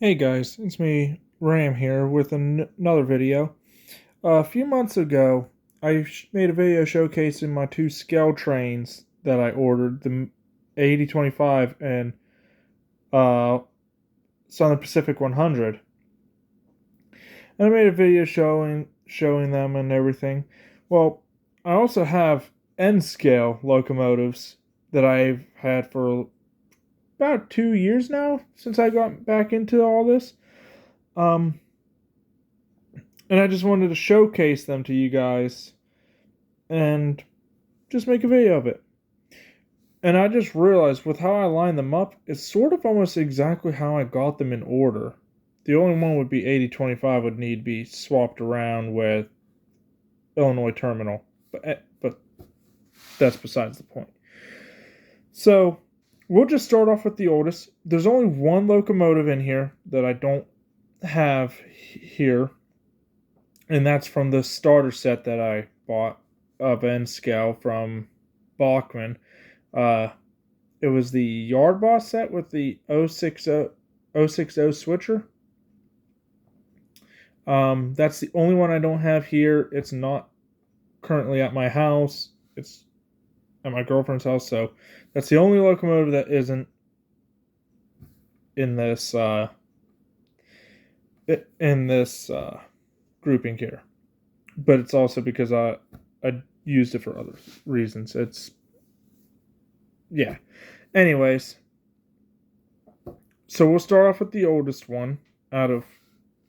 Hey guys, it's me, Ram here with another video. A few months ago, I made a video showcasing my two scale trains that I ordered, the 8025 and uh, Southern Pacific 100. And I made a video showing them and everything. Well, I also have N scale locomotives that I've had for about 2 years now since I got back into all this. Um, and I just wanted to showcase them to you guys and just make a video of it. And I just realized with how I line them up, it's sort of almost exactly how I got them in order. The only one would be 8025 would need to be swapped around with Illinois Terminal, but that's besides the point. So we'll just start off with the oldest. There's only one locomotive in here that I don't have here, and that's from the starter set that I bought of N scale from Bachman. It was the Yard Boss set with the 060 switcher. That's the only one I don't have here. It's not currently at my house. It's at my girlfriend's house, so that's the only locomotive that isn't in this grouping here. But it's also because I used it for other reasons. Yeah. Anyways, so we'll start off with the oldest one out of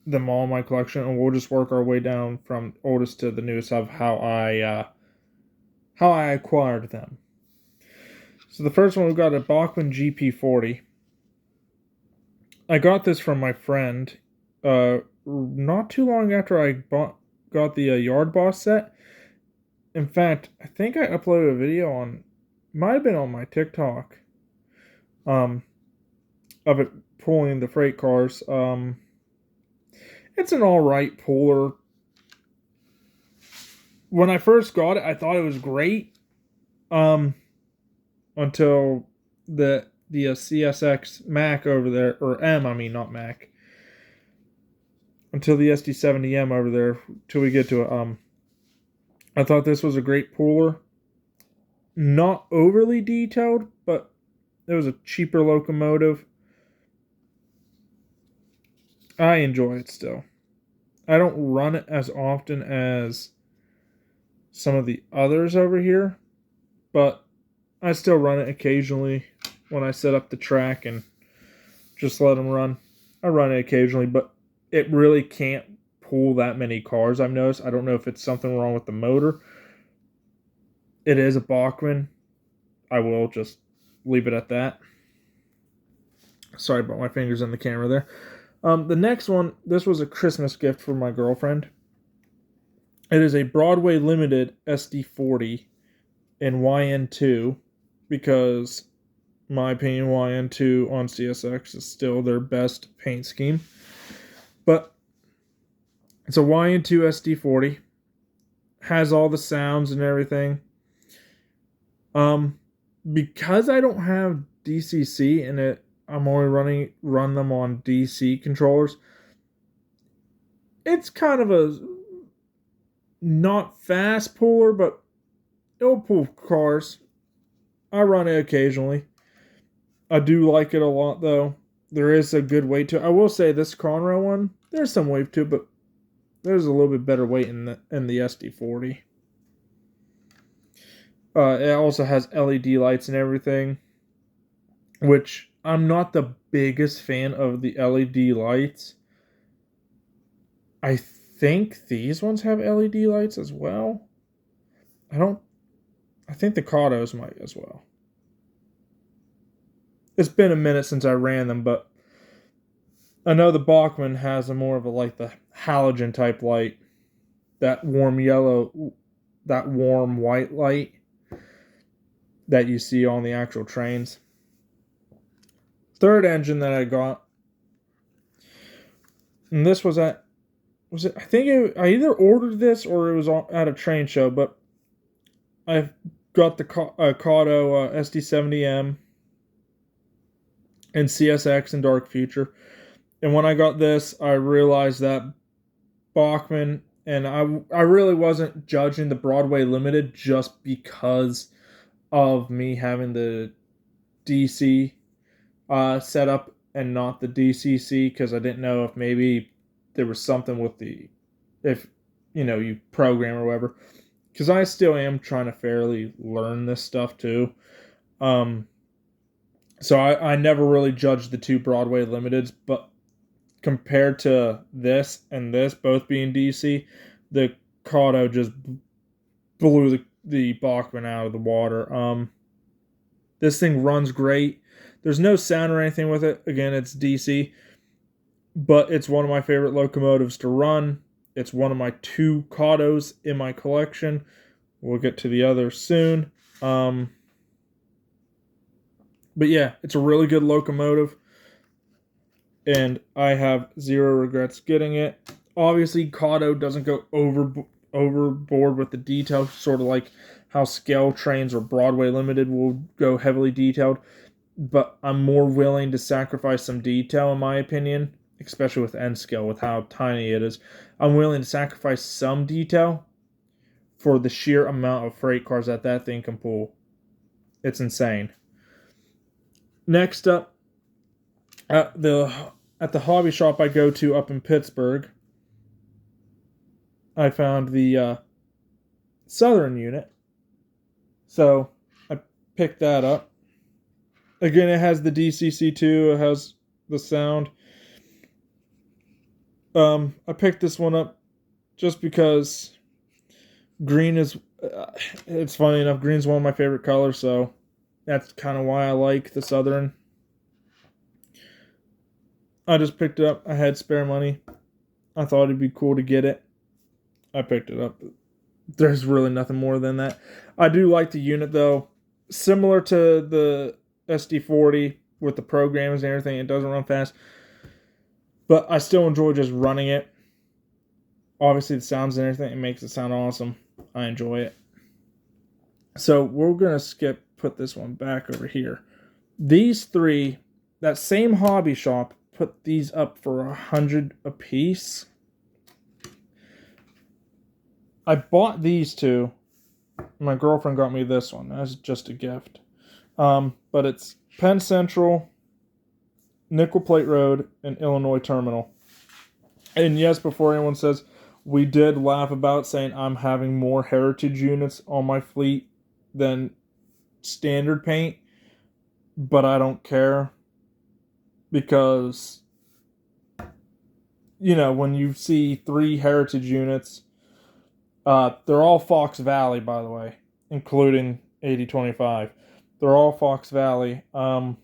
them all in my collection, and we'll just work our way down from oldest to the newest of how I acquired them. So the first one, we've got a Bachman GP40. I got this from my friend not too long after I got the Yard Boss set. In fact, I think I uploaded a video on, might have been on my TikTok, of it pulling the freight cars. It's an alright puller. When I first got it, I thought it was great. Until the CSX Mac over there, or M, I mean, not Mac. Until the SD70M over there, till we get to it. I thought this was a great puller. Not overly detailed, but it was a cheaper locomotive. I enjoy it still. I don't run it as often as some of the others over here, but I still run it occasionally when I set up the track and just let them run. I run it occasionally, but it really can't pull that many cars, I've noticed. I don't know if it's something wrong with the motor. It is a Bachman. I will just leave it at that. Sorry about my fingers in the camera there. The next one, this was a Christmas gift for my girlfriend. It is a Broadway Limited SD40 in YN2, because, in my opinion, YN2 on CSX is still their best paint scheme. But it's a YN2 SD40. Has all the sounds and everything. Because I don't have DCC in it, I'm only run them on DC controllers. It's kind of a not fast puller, but it'll pull cars. I run it occasionally. I do like it a lot, though. There is a good weight to it. I will say this Conrail one, there's some weight to it, but there's a little bit better weight in the SD40. It also has LED lights and everything, which I'm not the biggest fan of the LED lights. I think these ones have LED lights as well. I think the Cautos might as well. It's been a minute since I ran them, but I know the Bachman has a more of the halogen type light. That warm yellow, that warm white light that you see on the actual trains. Third engine that I got, and this was I either ordered this or it was at a train show, but I got the Cauto SD70M and CSX and Dark Future. And when I got this, I realized that Bachman, and I really wasn't judging the Broadway Limited just because of me having the DC setup and not the DCC, because I didn't know if maybe there was something with if you program or whatever, because I still am trying to fairly learn this stuff too. Um, so I never really judged the two Broadway Limiteds, but compared to this and this both being DC, the Kato just blew the Bachman out of the water. This thing runs great. There's no sound or anything with it. Again, it's DC, but it's one of my favorite locomotives to run. It's one of my two Katos in my collection. We'll get to the other soon. But yeah, it's a really good locomotive, and I have zero regrets getting it. Obviously, Kato doesn't go overboard with the detail, sort of like how scale trains or Broadway Limited will go heavily detailed. But I'm more willing to sacrifice some detail, in my opinion, especially with N scale, with how tiny it is. I'm willing to sacrifice some detail for the sheer amount of freight cars that thing can pull. It's insane. Next up, at the hobby shop I go to up in Pittsburgh, I found the Southern unit. So I picked that up. Again, it has the DCC2. It has the sound. I picked this one up just because green is. It's funny enough, green's one of my favorite colors, so that's kind of why I like the Southern. I just picked it up. I had spare money. I thought it'd be cool to get it. I picked it up. There's really nothing more than that. I do like the unit, though. Similar to the SD40 with the programs and everything, it doesn't run fast. But I still enjoy just running it. Obviously, the sounds and everything, it makes it sound awesome. I enjoy it. So we're going to put this one back over here. These three, that same hobby shop, put these up for $100 a piece. I bought these two. My girlfriend got me this one as just a gift. But it's Penn Central, Nickel Plate Road, and Illinois Terminal. And yes, before anyone says, we did laugh about saying I'm having more heritage units on my fleet than standard paint, but I don't care, because when you see 3 heritage units, they're all Fox Valley, by the way, including 8025. They're all Fox Valley. And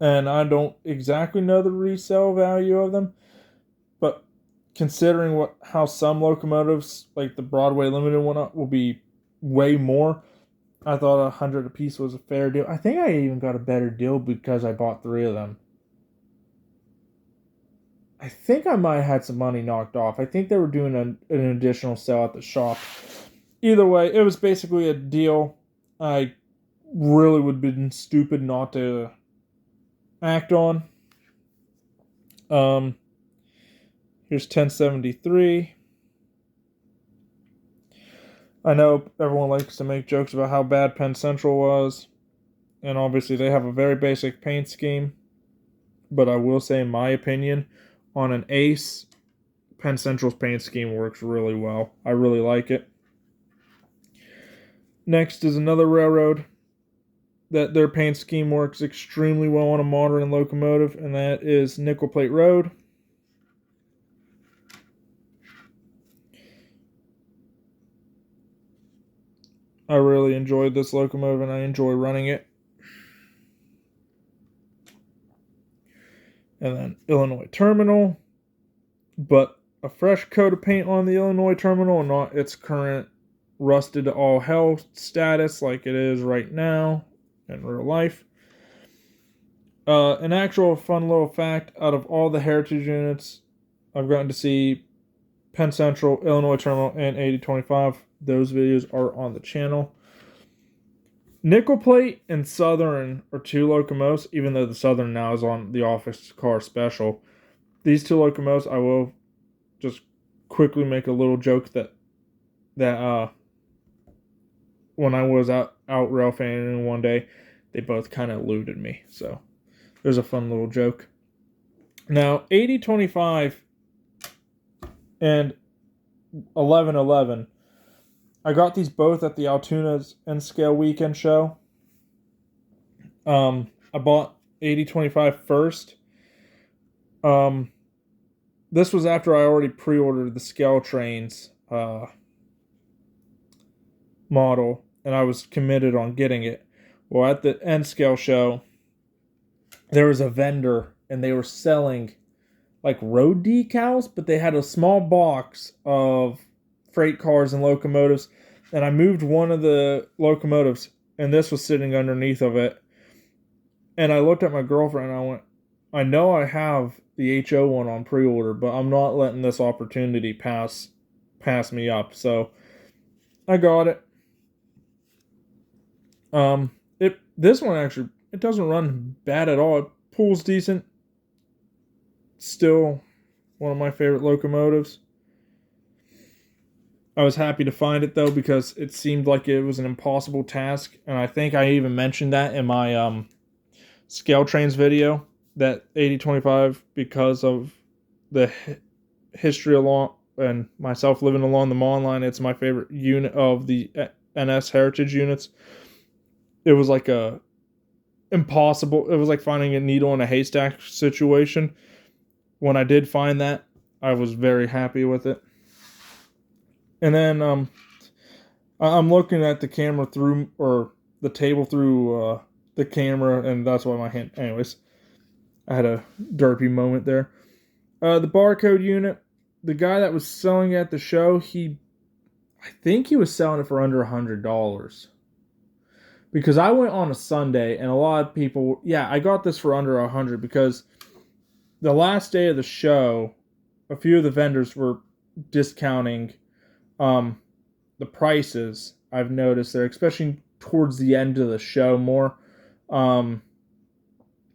I don't exactly know the resale value of them, but considering how some locomotives, like the Broadway Limited one, will be way more, I thought $100 a piece was a fair deal. I think I even got a better deal because I bought 3 of them. I think I might have had some money knocked off. I think they were doing an additional sale at the shop. Either way, it was basically a deal I really would have been stupid not to act on. Here's 1073. I know everyone likes to make jokes about how bad Penn Central was, and obviously they have a very basic paint scheme, but I will say, in my opinion, on an Ace, Penn Central's paint scheme works really well. I really like it. Next is another railroad that their paint scheme works extremely well on a modern locomotive, and that is Nickel Plate Road. I really enjoyed this locomotive, and I enjoy running it. And then Illinois Terminal, but a fresh coat of paint on the Illinois Terminal, and not its current rusted to all hell status like it is right now in real life. An actual fun little fact, out of all the heritage units I've gotten to see, Penn Central, Illinois Terminal, and 8025, those videos are on the channel. Nickel Plate and Southern are two locomotives, even though the Southern now is on the office car special. These two locomotives, I will just quickly make a little joke that when I was out rail fanning one day, they both kind of eluded me. So there's a fun little joke. Now 8025 and 1111. I got these both at the Altoona's N Scale Weekend show. I bought 8025 first. This was after I already pre-ordered the Scale Trains model, and I was committed on getting it. Well, at the N Scale show, there was a vendor, and they were selling like road decals, but they had a small box of freight cars and locomotives, and I moved one of the locomotives, and this was sitting underneath of it. And I looked at my girlfriend and I went, I know I have the HO one on pre-order, but I'm not letting this opportunity pass me up. So I got it. This one actually, it doesn't run bad at all. It pulls decent. Still one of my favorite locomotives. I was happy to find it though, because it seemed like it was an impossible task, and I think I even mentioned that in my Scale Trains video, that 8025, because of the history along and myself living along the Mon-Line, it's my favorite unit of the NS heritage units. It was like it was like finding a needle in a haystack situation. When I did find that, I was very happy with it. And then I'm looking at the camera through, or the table through the camera, and that's why my hand. Anyways, I had a derpy moment there. The barcode unit, the guy that was selling at the show, I think he was selling it for under $100. Because I went on a Sunday, and a lot of people, I got this for under $100, because the last day of the show, a few of the vendors were discounting the prices. I've noticed there, especially towards the end of the show more.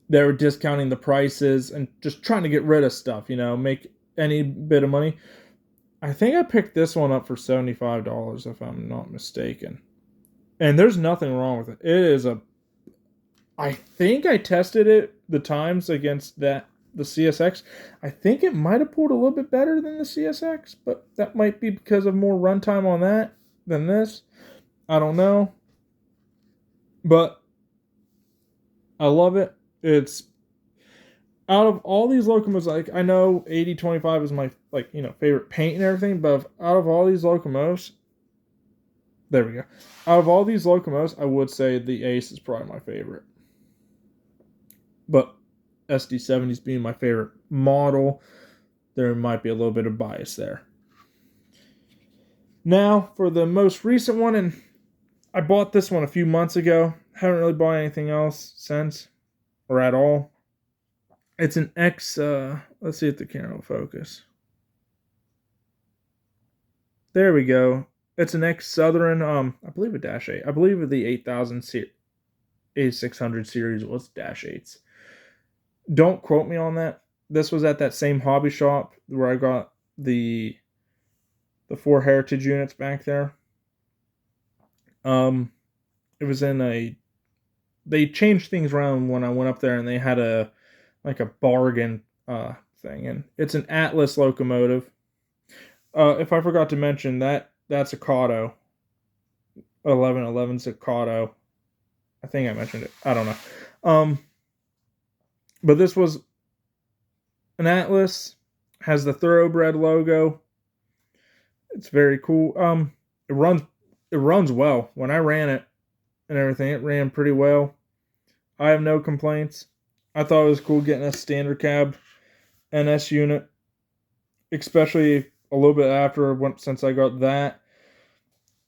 They were discounting the prices and just trying to get rid of stuff, make any bit of money. I think I picked this one up for $75, if I'm not mistaken. And there's nothing wrong with it. It is I think I tested it the times against the CSX. I think it might have pulled a little bit better than the CSX, but that might be because of more runtime on that than this. I don't know. But I love it. It's out of all these locomotives, like I know 8025 is my favorite paint and everything, but out of all these locomotives, there we go. Out of all these locomotives, I would say the Ace is probably my favorite. But SD70s being my favorite model, there might be a little bit of bias there. Now, for the most recent one, and I bought this one a few months ago. Haven't really bought anything else since, or at all. It's an X, let's see if the camera will focus. There we go. It's an X Southern, I believe a Dash 8. I believe the 8000 A600 series was Dash 8s. Don't quote me on that. This was at that same hobby shop where I got the 4 heritage units back there. It was in they changed things around when I went up there, and they had a bargain thing, and it's an Atlas locomotive. If I forgot to mention that's a Cotto. 1111's a Cotto. I think I mentioned it. I don't know. But this was an Atlas, has the Thoroughbred logo. It's very cool. It runs well. When I ran it and everything, it ran pretty well. I have no complaints. I thought it was cool getting a standard cab NS unit, especially a little bit after, since I got that.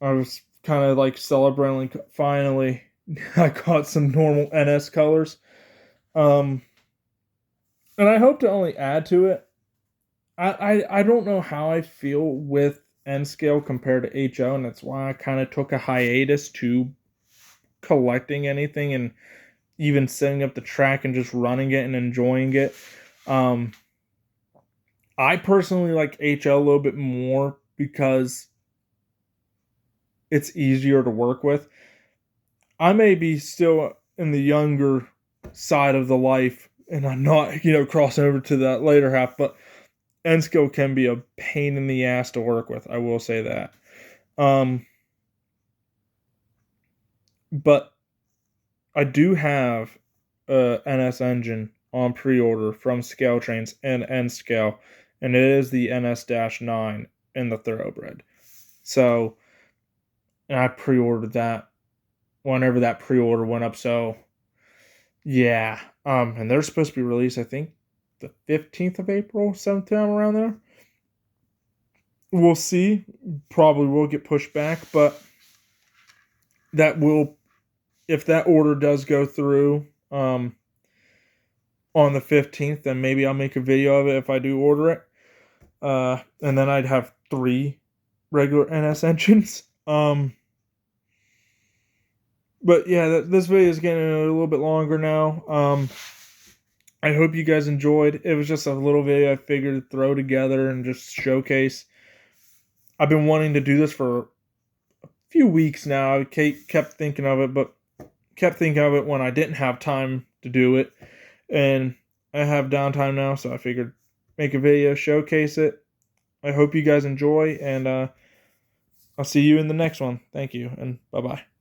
I was kind of celebrating, finally I got some normal NS colors. And I hope to only add to it. I don't know how I feel with N scale compared to HO, and that's why I kind of took a hiatus to collecting anything and even setting up the track and just running it and enjoying it. I personally like HL a little bit more because it's easier to work with. I may be still in the younger side of the life and I'm not, crossing over to that later half, but N-Skill can be a pain in the ass to work with. I will say that. But I do have a NS engine on pre-order from Scale Trains and N-Scale, and it is the NS-9 in the Thoroughbred. So, and I pre-ordered that whenever that pre-order went up. So, yeah. And they're supposed to be released, I think, the 15th of April, sometime around there. We'll see. Probably will get pushed back, but that will, if that order does go through on the 15th, then maybe I'll make a video of it if I do order it. And then I'd have 3 regular NS engines. But yeah, this video is getting a little bit longer now. I hope you guys enjoyed. It was just a little video I figured to throw together and just showcase. I've been wanting to do this for a few weeks now. I kept thinking of it, but kept thinking of it when I didn't have time to do it. And I have downtime now, so I figured make a video, showcase it. I hope you guys enjoy, and I'll see you in the next one. Thank you, and bye-bye.